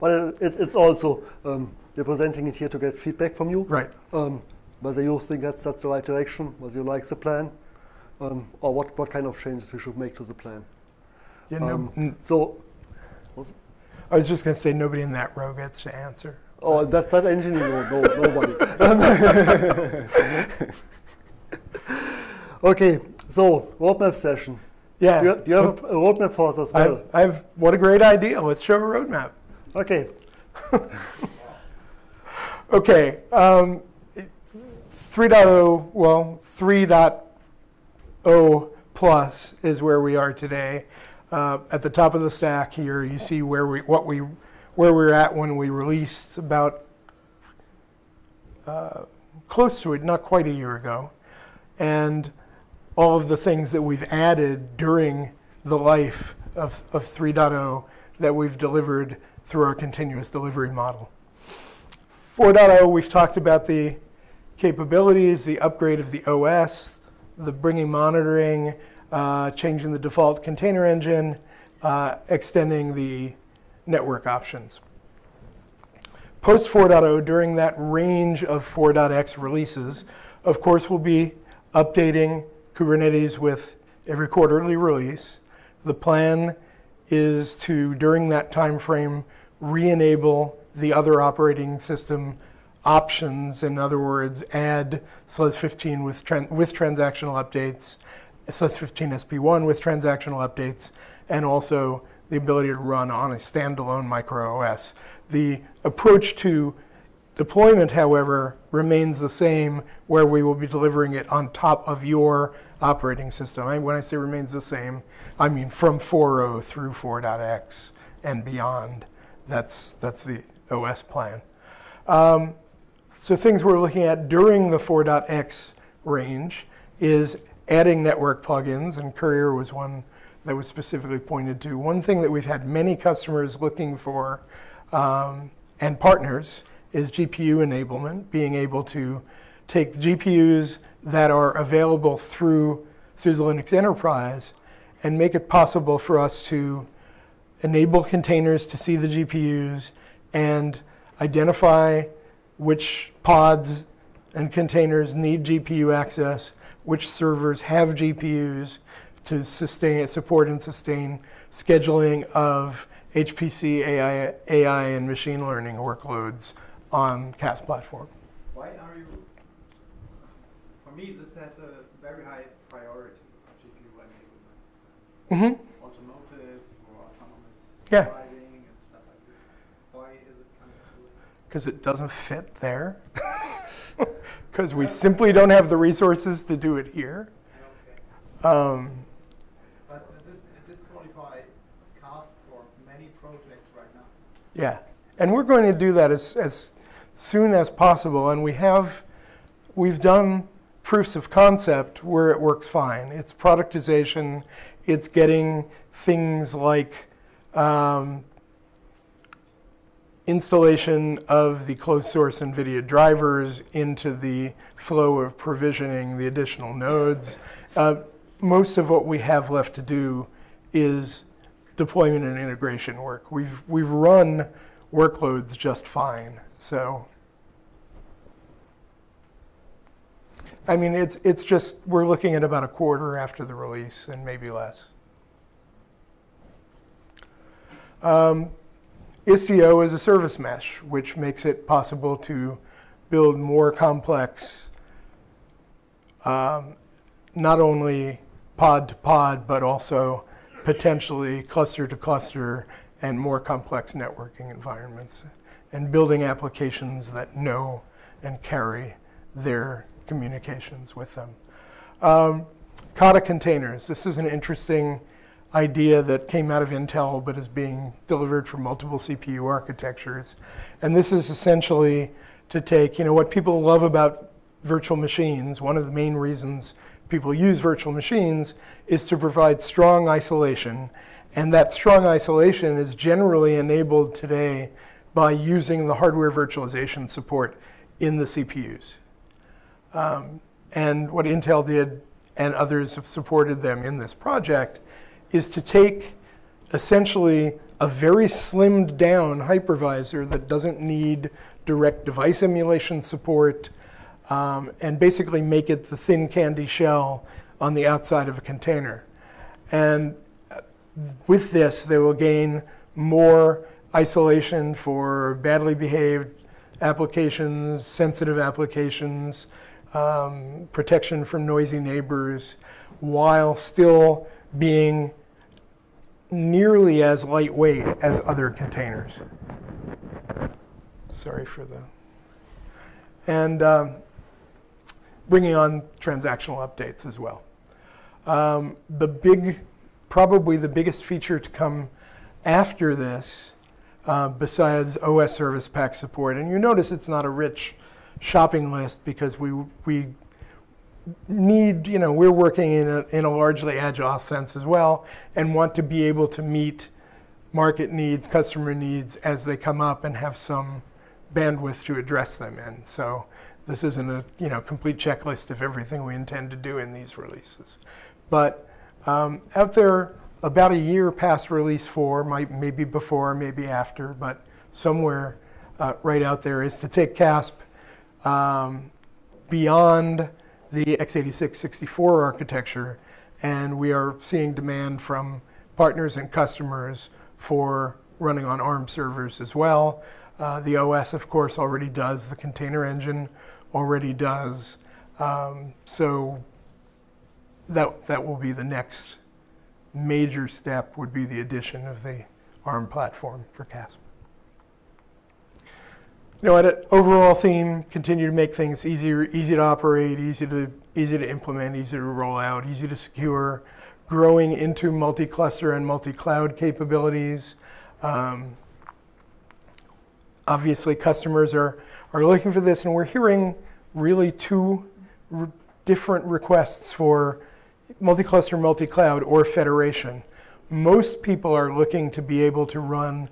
But it's also, we're presenting it here to get feedback from you. Right. Whether you think that's the right direction, whether you like the plan, or what kind of changes we should make to the plan. Yeah, I was just going to say, nobody in that row gets to answer. Oh, that engineer, no, nobody. Okay, so roadmap session. Yeah. Do you have a roadmap for us as well? What a great idea. Let's show a roadmap. Okay. Okay. 3.0, well, 3.0 plus is where we are today. At the top of the stack here, you see where we're at when we released, about close to it, not quite a year ago, and all of the things that we've added during the life of 3.0 that we've delivered through our continuous delivery model. 4.0, we've talked about the capabilities, the upgrade of the OS, the bringing monitoring, changing the default container engine, extending the network options. Post 4.0, during that range of 4.x releases, of course, we'll be updating Kubernetes with every quarterly release. The plan is to, during that time frame, re-enable the other operating system options. In other words, add SUSE 15 with transactional updates, SUSE 15 SP1 with transactional updates, and also the ability to run on a standalone micro OS. The approach to deployment, however, remains the same, where we will be delivering it on top of your operating system. When I say remains the same, I mean from 4.0 through 4.x and beyond. That's the OS plan. So things we're looking at during the 4.x range is adding network plugins, and Courier was one that was specifically pointed to. One thing that we've had many customers looking for, and partners, is GPU enablement, being able to take GPUs that are available through SUSE Linux Enterprise and make it possible for us to enable containers to see the GPUs and identify which pods and containers need GPU access, which servers have GPUs to support and sustain scheduling of HPC, AI, and machine learning workloads on CaaS Platform. Why are you, for me, this has a very high priority, GPU enablement. Automotive or autonomous driving and stuff like this. Why is it coming through? Because it doesn't fit there. Because we simply don't have the resources to do it here. Okay. But it disqualifies CaaS for many projects right now. Yeah, and we're going to do that as soon as possible, and we've done proofs of concept where it works fine. It's productization, it's getting things like installation of the closed source NVIDIA drivers into the flow of provisioning the additional nodes. Most of what we have left to do is deployment and integration work. We've run workloads just fine. So, I mean, it's just, we're looking at about a quarter after the release and maybe less. ISIO is a service mesh, which makes it possible to build more complex, not only pod to pod, but also potentially cluster to cluster and more complex networking environments, and building applications that know and carry their communications with them. Kata containers. This is an interesting idea that came out of Intel but is being delivered for multiple CPU architectures. And this is essentially to take, what people love about virtual machines. One of the main reasons people use virtual machines is to provide strong isolation. And that strong isolation is generally enabled today by using the hardware virtualization support in the CPUs. And what Intel did, and others have supported them in this project, is to take essentially a very slimmed down hypervisor that doesn't need direct device emulation support, and basically make it the thin candy shell on the outside of a container. And with this, they will gain more isolation for badly behaved applications, sensitive applications, protection from noisy neighbors, while still being nearly as lightweight as other containers. Sorry for the... And bringing on transactional updates as well. Probably the biggest feature to come after this, besides OS service pack support, and you notice it's not a rich shopping list because we need, we're working in a largely agile sense as well, and want to be able to meet market needs, customer needs as they come up and have some bandwidth to address them in. So this isn't a complete checklist of everything we intend to do in these releases. But out there, about a year past release 4, maybe before, maybe after, but somewhere right out there, is to take CASP beyond the x86-64 architecture, and we are seeing demand from partners and customers for running on ARM servers as well. The OS, of course, already does. The container engine already does. So that will be the next major step, would be the addition of the ARM platform for CASP. At an overall theme, continue to make things easy to operate, easy to implement, easy to roll out, easy to secure, growing into multi-cluster and multi-cloud capabilities. Obviously, customers are looking for this, and we're hearing really two different requests for multi-cluster, multi-cloud, or federation. Most people are looking to be able to run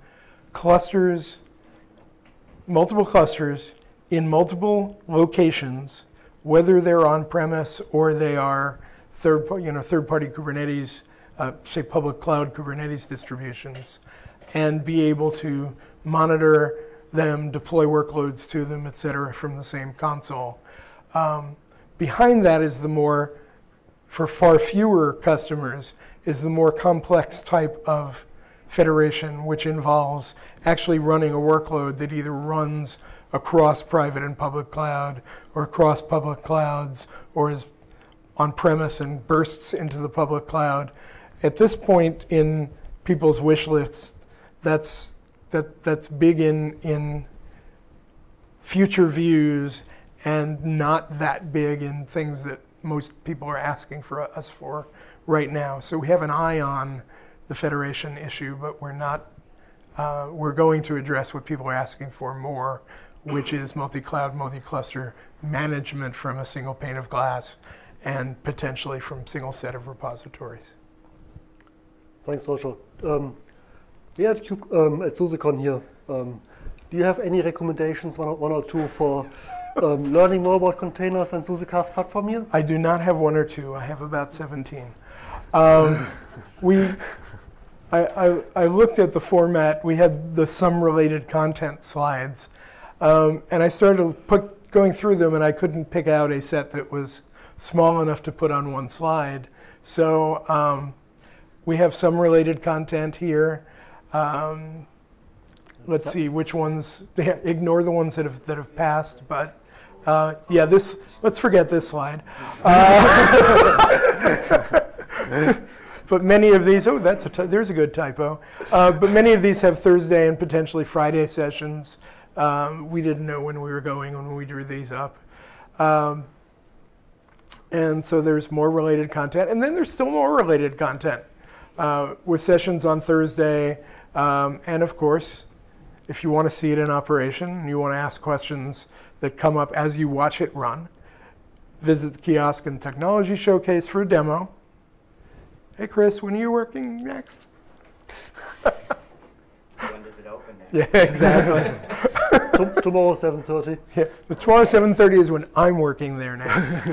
clusters, multiple clusters in multiple locations, whether they're on-premise or they are third-party Kubernetes, say public cloud Kubernetes distributions, and be able to monitor them, deploy workloads to them, et cetera, from the same console. Behind that is for far fewer customers, is the more complex type of federation, which involves actually running a workload that either runs across private and public cloud, or across public clouds, or is on-premise and bursts into the public cloud. At this point in people's wish lists, that's big in future views, and not that big in things that most people are asking for us for right now. So we have an eye on the federation issue, but we're going to address what people are asking for more, which is multi-cloud, multi-cluster management from a single pane of glass, and potentially from a single set of repositories. Thanks, Roger. We at SUSECON here. Do you have any recommendations, one or two, for learning more about containers and SUSE CaaS Platform here? I do not have one or two. I have about 17. I looked at the format. We had the some related content slides, and I started going through them, and I couldn't pick out a set that was small enough to put on one slide. So we have some related content here. Let's see which ones. Ignore the ones that have passed, but yeah, let's forget this slide. But many of these, there's a good typo. But many of these have Thursday and potentially Friday sessions. We didn't know when we were going when we drew these up. And so there's more related content. And then there's still more related content with sessions on Thursday. And of course, if you want to see it in operation and you want to ask questions that come up as you watch it run, visit the Kiosk and Technology Showcase for a demo. Hey, Chris, when are you working next? When does it open next? Yeah, exactly. Tomorrow, 7:30. Yeah, but tomorrow, 7:30 is when I'm working there next.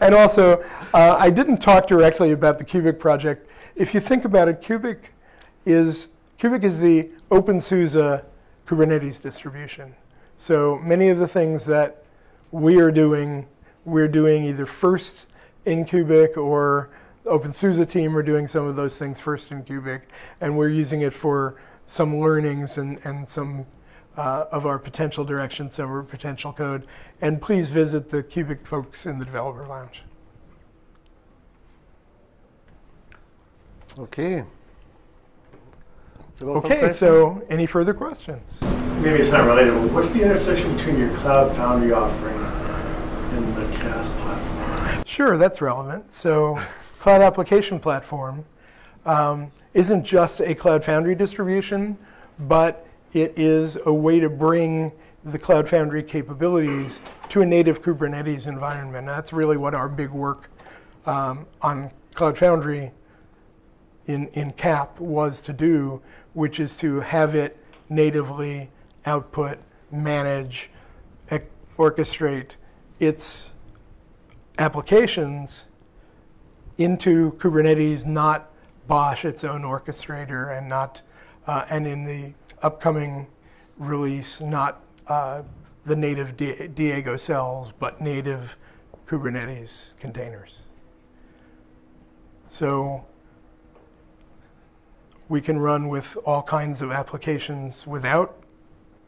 And also, I didn't talk directly about the Cubic project. If you think about it, Cubic is the OpenSUSE Kubernetes distribution. So many of the things that we're doing either first in Cubic, or the OpenSUSE team are doing some of those things first in Cubic, and we're using it for some learnings and some of our potential directions, some of our potential code. And please visit the Cubic folks in the Developer Lounge. Okay. Okay, so any further questions? Maybe it's not related, but what's the intersection between your Cloud Foundry offering and the CaaS platform? Sure, that's relevant. So Cloud Application Platform isn't just a Cloud Foundry distribution, but it is a way to bring the Cloud Foundry capabilities to a native Kubernetes environment. And that's really what our big work on Cloud Foundry in CAP was to do, which is to have it natively output, manage, orchestrate its applications into Kubernetes, not Bosch its own orchestrator, and not and in the upcoming release, not the native Diego cells, but native Kubernetes containers. So we can run with all kinds of applications without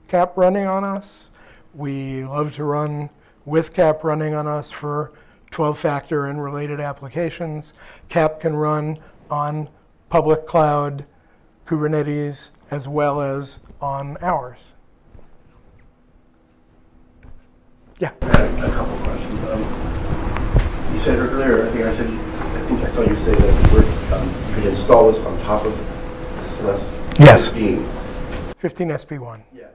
CAP running on us. We love to run with CAP running on us for 12-factor and related applications. CAP can run on public cloud Kubernetes as well as on ours. Yeah. I had a couple questions. You said earlier, I think I thought you said that you could install this on top of SLS 15. Yes. 15 SP1. Yeah.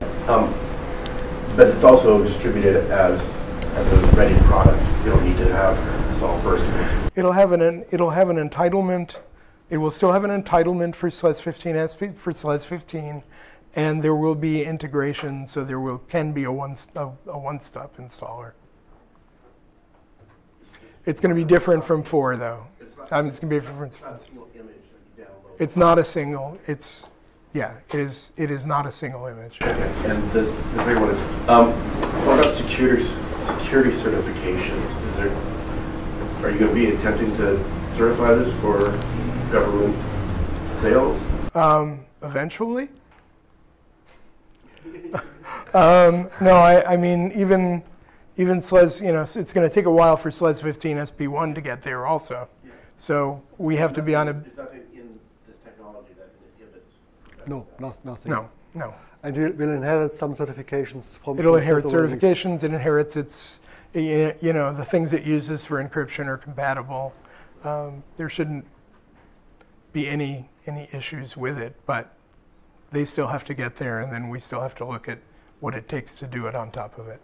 But it's also distributed as a ready product. You don't need to have install first. It'll have an entitlement. It will still have an entitlement for SLS 15 SP for SLS 15, and there will be integration, so there can be a one-stop installer. It's going to be different from 4, though. It's going to be different. It's not a single image that you download. It's not a single. It is not a single image. Okay. And the big one is, what about security certifications? Are you going to be attempting to certify this for government sales? Eventually. No, I mean, even SLES, it's going to take a while for SLES 15 SP1 to get there also. Yeah. So we have to be on a... There's nothing in this technology that inhibits... No, nothing. No. And we'll inherit some certifications from... It'll inherit certifications. It inherits its, the things it uses for encryption are compatible. There shouldn't be any issues with it, but they still have to get there, and then we still have to look at what it takes to do it on top of it.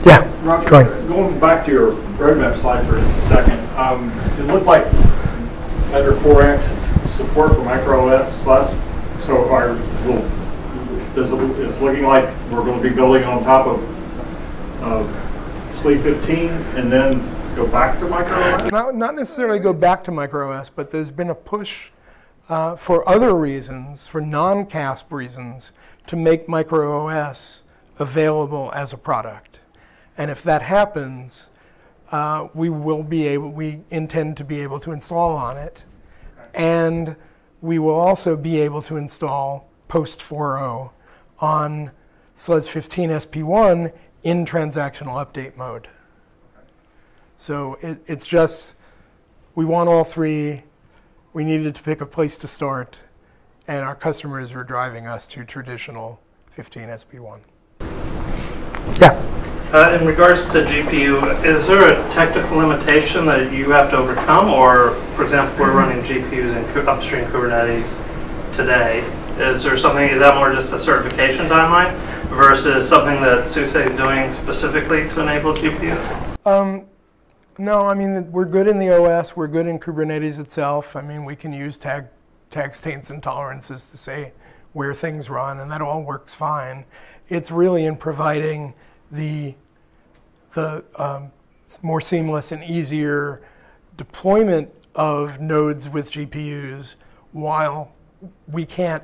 Yeah, Roger, going back to your roadmap slide for just a second, it looked like under 4X it's support for microOS SLES. So it's looking like we're going to be building on top of SLE 15 and then go back to microOS? Not necessarily go back to microOS, but there's been a push for other reasons, for non-CASP reasons, to make microOS available as a product. And if that happens, we intend to be able to install on it. Okay. And we will also be able to install post 4.0 on SLES 15 SP1 in transactional update mode. Okay. So it's just, we want all three. We needed to pick a place to start, and our customers were driving us to traditional 15 SP1. Yeah. In regards to GPU, is there a technical limitation that you have to overcome? Or, for example, we're running GPUs in upstream Kubernetes today. Is that more just a certification timeline versus something that SUSE is doing specifically to enable GPUs? No, I mean, we're good in the OS. We're good in Kubernetes itself. I mean, we can use tag states and tolerances to say where things run, and that all works fine. It's really in providing the more seamless and easier deployment of nodes with GPUs, while we can't,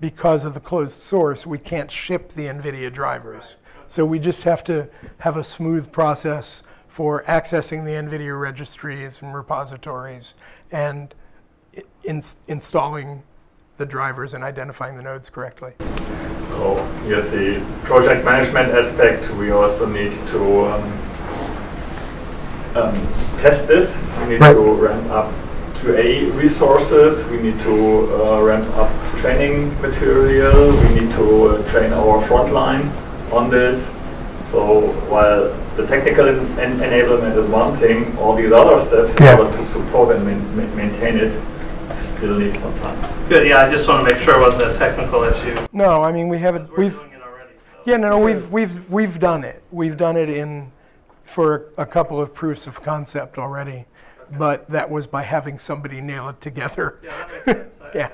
because of the closed source, we can't ship the NVIDIA drivers. So we just have to have a smooth process for accessing the NVIDIA registries and repositories and installing the drivers and identifying the nodes correctly. So here's the project management aspect. We also need to test this. We need to ramp up QA resources. We need to ramp up training material. We need to train our frontline on this. So while the technical enablement is one thing, all these other steps in order to support and maintain it still need some time. Good. Yeah, I just want to make sure it wasn't a technical issue. No, I mean we haven't. We're doing it already. So. Yeah, no, we've done it. We've done it for a couple of proofs of concept already. but that was by having somebody nail it together. Yeah, that makes sense. Yeah.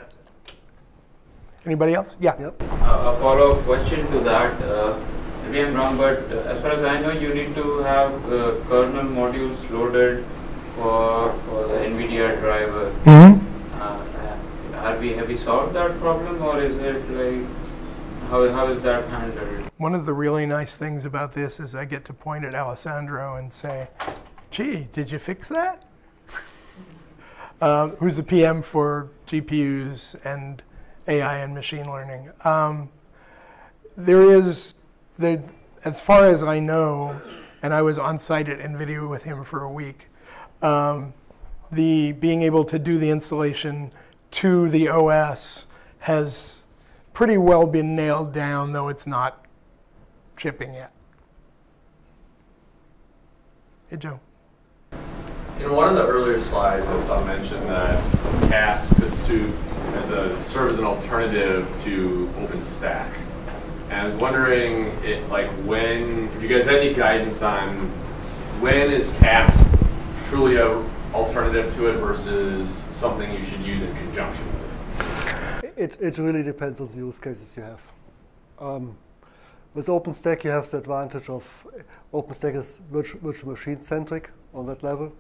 Anybody else? Yeah. Yep. A follow-up question to that. Maybe I'm wrong, but as far as I know, you need to have kernel modules loaded for the NVIDIA driver. Mm-hmm. Have we solved that problem, or is it like how is that handled? One of the really nice things about this is I get to point at Alessandro and say, "Gee, did you fix that?" Who's the PM for GPUs and AI and machine learning? As far as I know, and I was on site at NVIDIA with him for a week, the being able to do the installation to the OS has pretty well been nailed down, though it's not shipping yet. Hey, Joe. In one of the earlier slides, I saw mention that CaaS could serve as an alternative to OpenStack. And I was wondering, if you guys had any guidance on when is CaaS truly an alternative to it versus something you should use in conjunction with it? It really depends on the use cases you have. With OpenStack, you have the advantage of OpenStack is virtual machine centric on that level.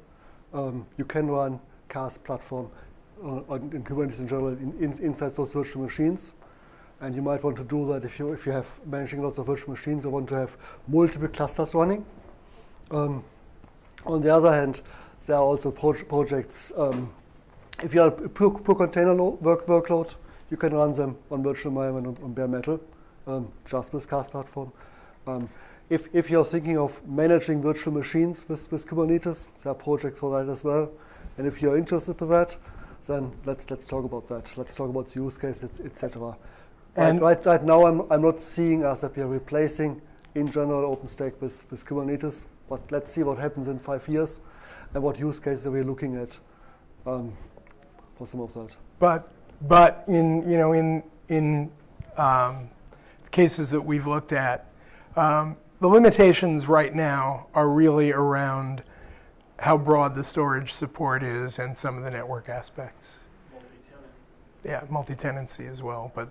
You can run CaaS platform in Kubernetes in general inside those virtual machines. And you might want to do that if you have managing lots of virtual machines or want to have multiple clusters running. On the other hand, there are also projects. If you are a pure container workload, you can run them on virtual environment on bare metal, just with CaaS platform. If you're thinking of managing virtual machines with Kubernetes, there are projects for that as well. And if you're interested in that, then let's talk about that. Let's talk about the use case, etc. And right now, I'm not seeing us that we are replacing, in general, OpenStack with Kubernetes. But let's see what happens in 5 years and what use cases we're looking at for some of that. But in cases that we've looked at, the limitations right now are really around how broad the storage support is and some of the network aspects. Yeah, multi-tenancy as well, but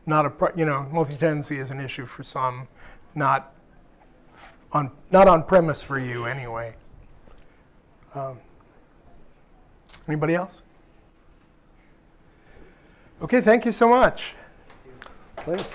multi-tenancy is an issue for some, not on premise for you anyway. Anybody else? Okay, thank you so much. Thanks.